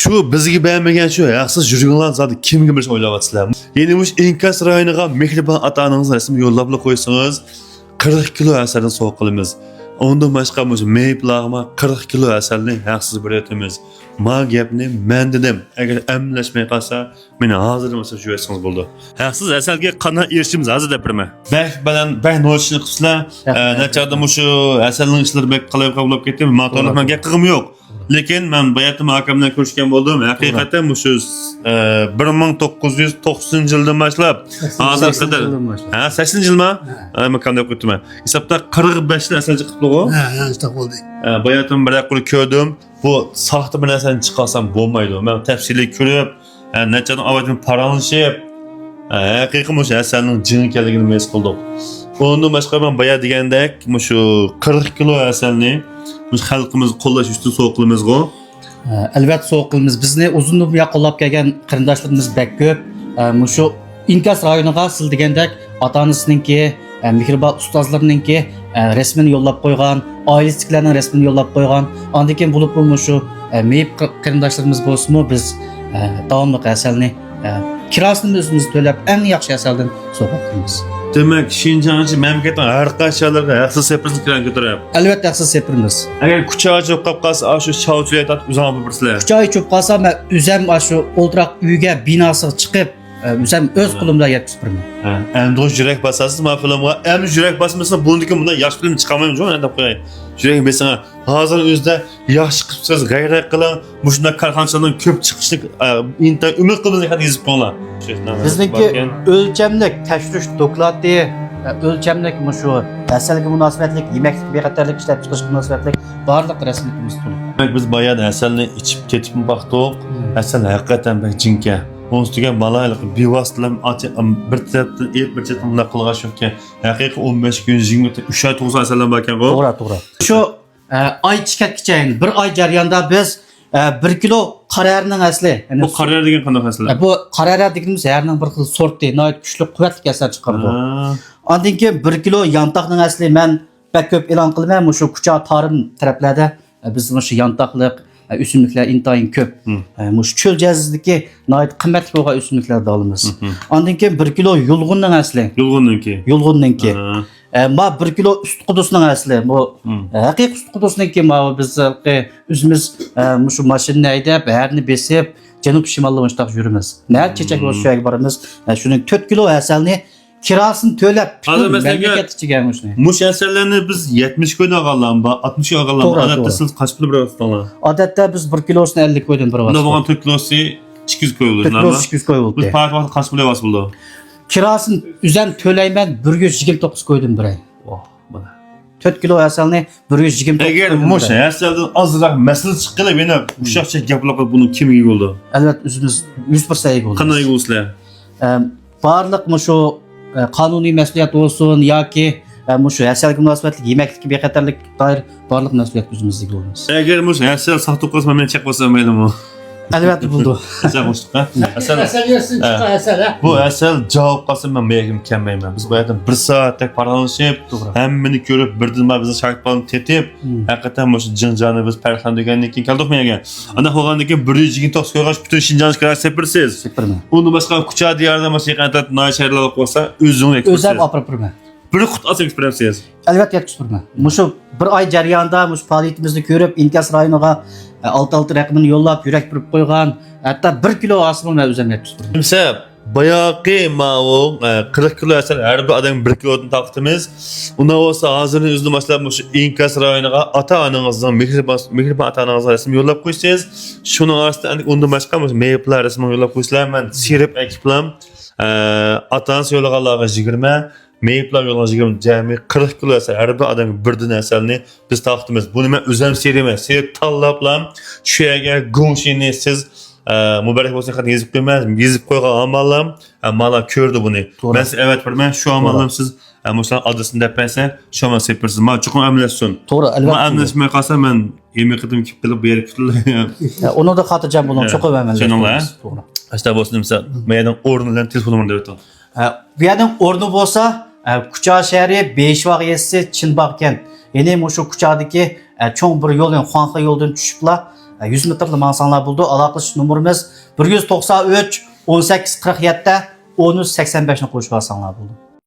Şu bizga beğenmegen şu haqsiz yurganlar zodi kimga bilish o'ylayapsizlar. Yeni mush inkas rayoniga mehribon ota-onangizni rasm yo'llab qo'ysangiz 40 kilo asalni sovuq qilamiz. Ondan başqa mush meyplag'ma 40 kilo asalni haqsiz berayotimiz. Ma gapni men dedim. Agar amlashmay qolsa, meni hozir bo'lsa jo'ysangiz bo'ldi. Haqsiz asalga qanday erishimiz hozir depirma. Bak nochni qilsizlar, nachada mushu asalning ishlari bek qilib qabul ketdim. Motorlar men gap qilgim yo'q. Lekin men bayatim hakamdan ko'rishgan bo'ldim. Haqiqatan mushu 1990-yildan boshlab hozir qadar. Ha, 80-yilmi? Men qanday o'qitdim? Hisobda 45 yil asalchi qilib qo'ygan. Ha, yanlış bo'ldi. Bayatim bir qo'l ko'rdim. Bu saxta bir narsani chiqarsam bo'lmaydi. Men tafsiliy ko'rib, nechadan avvaldan paranlashib, haqiqiy mushu asalning jin ekanligini mes qildim. Ondan başqa men baya degandek, mushu 40 kilo asalni biz xalqimiz qo'llash uchun so'q qilamizgo. Albatta so'q qilamiz. Bizni uzun qo'llab kelgan qarindoshlarimiz bak ko'p. Mushu inkas rayoniga siz degandek ota-onasininki, mehribon ustozlarninki resmini yo'llab qo'ygan, oilasidagilarning resmini yo'llab qo'ygan. Ondan keyin bo'lib mushu meyib qarindoshlarimiz bo'lsa-mu biz davomli asalni kirasini o'zimiz to'lab eng yaxshi asaldan so'q qilamiz. Demek Şinjanchi mamlakatning har qaysi shaharlarga haqsiz sepirsni kiran ko'taryapti. Albatta haqsiz sepirmiz. Agar kuchaga cho'p qolib qolsa, shu shovchilar tatib uzam birsizlar. Kuchaga cho'p qolsa, men o'zim shu o'ltiraq uyga binosiga chiqib, o'zim o'z qo'limda yetkazibman. Ha, endi yurak basasiz, men filmga endi yurak basmasa, bundan yaxshi film chiqarmayman, jo'na deb qo'yay. Yurak besana, hozir o'zida yaxshi qilsangiz g'ayrat qiling, shunday korxonalardan ko'p chiqishni umid qilamiz deb yozib qo'yinglar. Bizniki o'lchamlik tashrish doklati, o'lchamlik shu asalga munosabatlik, yemeklik bexatarlik ishlab chiqarish munosabatlik barliq rasmiyatimiz to'liq. Demak biz boyada asalni ichib ketibmi baxtoq, asal haqiqatan bir jinka. Onun üstüge malaylık bir vasıtlam bir taraftan bir taraftan qilgan shunki haqiqiy 15 kun 20 kun 3 oy 9 asaldan bakan bu. To'g'ri. Shu oy chiqatkichayin bir oy jarayonda biz 1 kilo qararning asli. Bu qarar degan qanday asal? Bu qarar deganimiz herning bir xil sorti, nihoyat kuchli quvvatli asal chiqardi. Ondan keyin 1 kilo yantoqning asli men pek ko'p e'lon qilmayman, shu kucha tarim taraflarda biz shu yantoqlik üsümlükler intayin köp. Muş çöl cazideki nayet kıymetli olan üsümlükler de alınız. Ondan keyin 1 kilo yulğundan asli. Yulğundanki. Ma 1 kilo üst kudusundan asli. Bu haqiqiy üst kudusundanki ma biz özümüz muşu maşinni aydap, herini besip, Janub Şimallı muştaq yürümüz. Näher çeçek olsa şöyle barımız. Şunun 4 kilo asalni kirasını töləb bütün memleket içigen muşni. Muş asallarni biz 70 koydan ağalan, 60 koydan ağalan. Adatda siz kaç pul bir tutanlar? Adatda biz 1 kilosunu 50 koydan bir vasıf. Bunda boğan 4 kilosu 200 koy olur. 4 kilosu 200 koy oldu. Bu park vaxt kaç pul vasıf buldu? Kirasını üzən töləymen 129 koydum bir ay. Oh, bana. 4 kilo asalni 129 koydum. Eğer muş asaldan azırak mesele çıqqıla beni uşaq çek yapılaq bunun kimi iyi oldu? Elbet üzümüz 100% iyi oldu. Qanday iyi olsunlar? Barlıq muşu kanuni məsuliyyət olsun yoki muşu asalga münasibətli yeməklik bexatarlik dair barlıq məsuliyyət üzümüzdə olmuş. Eğer muş asal saxta qo'sma men çek bo'lsam maylimi? Albatta buldu. Asal mushqa. Asal yersin chiqa asal. Bu asal javob qilsa men meyim kelmayman. Biz bu yerdan 1 soatda paranlashib, hammani ko'rib birdan bizni shagirtlarni tetib, haqiqatan mush jinjani biz parxan degandan keyin keldik menga. Ana qo'ygandan keyin 129 ko'rg'ash butun Şinjanni kirar sepirsiz. Sepirman. Uni boshqa kucha diyarda musiqatat noyşarlar qo'ysa o'zing ekspert. Özüm apırpırman. Bir qut as ekspertisiz. Albatta yetkazibman. Muşu bir ay jarayonda mush faoliyatimizni ko'rib, inkas rayoniga 6 raqamini yo'llab, yurak burib qo'ygan, hatto 1 kilo asmon men o'zim yetkazibman. Kimsa bayaqi ma'u 40 kilo asal har bir odam 1 kilodan taqtimiz. Unda bo'lsa hozirni o'zini boshlab shu inkas rayoniga ota-onangizning mehribon ota-onangizga rasm yo'llab qo'ysangiz, shuni orasida unda boshqa meyiplar rasmini yo'llab qo'ysizlar. Men serib ekiplam ota-onasi yo'llaganlarga 20 meyiplar yo'llanışıgım cəmi 40 kilo asal, her bir adam birden asalni biz taqtimiz. Bunu men özüm serime, serip tallaplam, şu yerga gonşini siz mübarek olsun qad yazıp qo'ymas, yazıp qo'ygan amallam, mala ko'rdi buni. Ben siz evet bilmem, şu amallam siz mesela adresini depaysa, şu amal sepirsiz. Ma chuqur amlasyon. To'g'ri, albatta. Ma amlashmay qolsa men yemek qidim kelib bu yerga tutilib. Onu da xotirjam bo'ling, cho'qib amallar. To'g'ri. Asta bo'lsin mesela, mendan o'rnidan telefon numarani berdim. Bu yerdan o'rni bo'lsa Kucha şehri Beşvaq yesi Çinbaq kent. Yani şu Kucha'daki çoğun bir yolun, Xuanxa yoldan düşüpla 100 metrli mansanglar bo'ldi. Aloqalash nomerimiz 193 18 47 13 85 ni qo'shib olsanglar bo'ldi.